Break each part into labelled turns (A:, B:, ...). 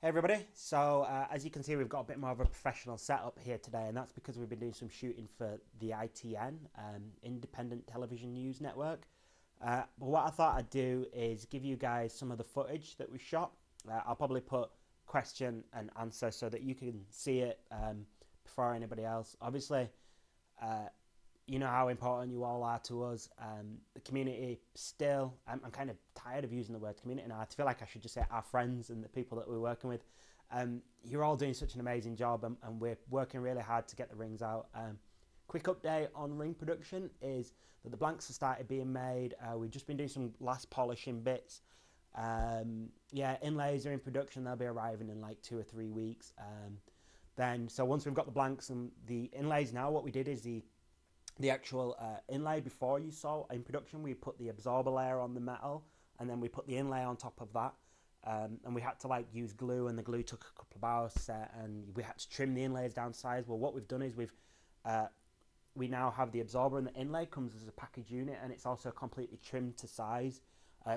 A: Hey everybody, so as you can see we've got a bit more of a professional setup here today, and that's because we've been doing some shooting for the ITN, Independent Television News Network. But what I thought I'd do is give you guys some of the footage that we shot. I'll probably put question and answer so that you can see it before anybody else. Obviously, uh, you know how important you all are to us. The community still, I'm kind of tired of using the word community now. I feel like I should just say our friends and the people that we're working with. You're all doing such an amazing job, and we're working really hard to get the rings out. Quick update on ring production is that the blanks have started being made. We've just been doing some last polishing bits. Yeah, inlays are in production. They'll be arriving in like 2 or 3 weeks. So once we've got the blanks and the inlays now, what we did is the actual inlay before you saw in production, we put the absorber layer on the metal, and then we put the inlay on top of that. And we had to like use glue, and the glue took a couple of hours to set, and we had to trim the inlays down size. Well, what we've done is uh, we now have the absorber, and the inlay comes as a package unit, and it's also completely trimmed to size.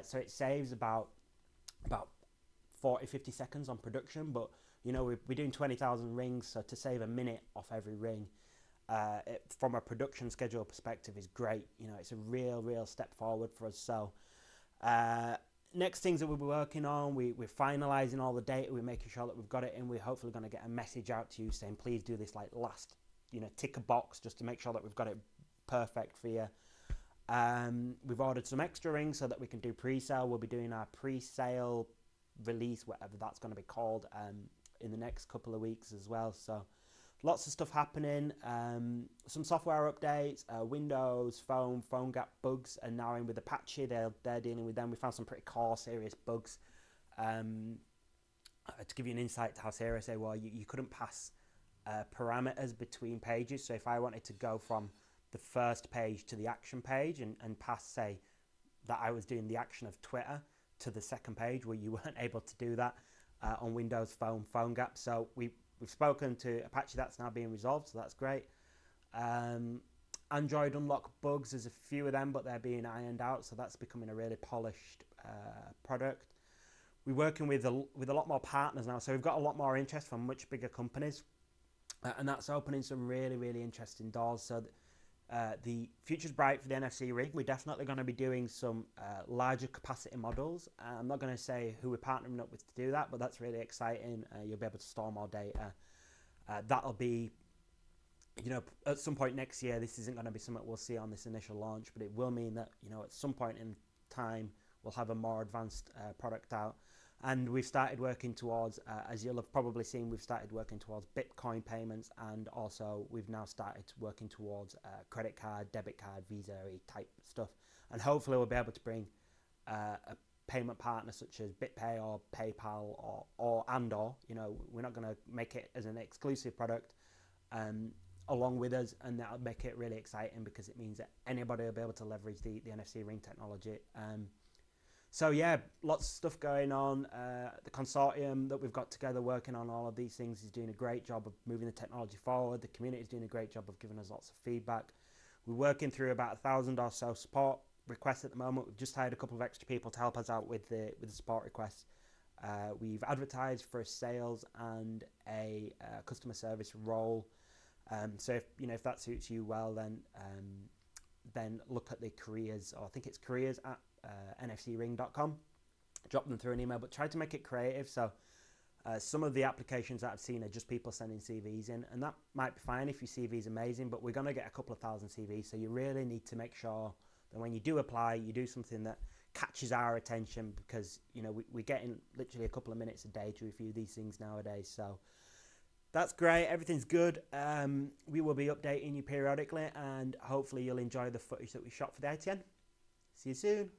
A: So it saves about 40-50 seconds on production. But you know, we're doing 20,000 rings, so to save a minute off every ring, from a production schedule perspective, is great. You know, it's a real step forward for us. So uh, next things that we'll be working on, we're finalising all the data, we're making sure that we've got it in. We're hopefully going to get a message out to you saying please do this like last, tick a box just to make sure that we've got it perfect for you. We've ordered some extra rings so that we can do pre-sale. We'll be doing our pre-sale release, whatever that's going to be called, in the next couple of weeks as well. So lots of stuff happening. Some software updates, Windows phone gap bugs are now in with Apache. They're dealing with them. We found some pretty core serious bugs. To give you an insight to how serious they were, you couldn't pass parameters between pages. So if I wanted to go from the first page to the action page, and pass, say, that I was doing the action of Twitter to the second page, where you weren't able to do that on Windows phone gap. So we've spoken to Apache. That's now being resolved, so that's great. Um, Android unlock bugs, there's a few of them, but they're being ironed out, so that's becoming a really polished product. We're working with a lot more partners now, so we've got a lot more interest from much bigger companies, and that's opening some really interesting doors. So the future's bright for the NFC Ring. We're definitely going to be doing some larger capacity models. I'm not going to say who we're partnering up with to do that, but that's really exciting. You'll be able to store more data. That'll be, at some point next year. This isn't going to be something we'll see on this initial launch, but it will mean that, at some point in time, we'll have a more advanced product out. And we've started working towards, as you'll have probably seen, we've started working towards Bitcoin payments, and also we've now started working towards credit card, debit card, Visa type stuff. And hopefully we'll be able to bring a payment partner such as BitPay or PayPal or we're not going to make it as an exclusive product along with us, and that'll make it really exciting because it means that anybody will be able to leverage the NFC Ring technology. So yeah, lots of stuff going on. The consortium that we've got together working on all of these things is doing a great job of moving the technology forward. The community is doing a great job of giving us lots of feedback. We're working through about 1,000 or so support requests at the moment. We've just hired a couple of extra people to help us out with the support requests. We've advertised for a sales and a customer service role. So if that suits you well, then look at the careers, or I think it's careers at nfcring.com. Drop them through an email, but try to make it creative. So some of the applications that I've seen are just people sending CVs in, and that might be fine if your CV is amazing, but we're going to get a couple of thousand CVs, so you really need to make sure that when you do apply, you do something that catches our attention, because we're getting literally a couple of minutes a day to review these things nowadays. So that's great. Everything's good. We will be updating you periodically, and hopefully you'll enjoy the footage that we shot for the ITN. See you soon.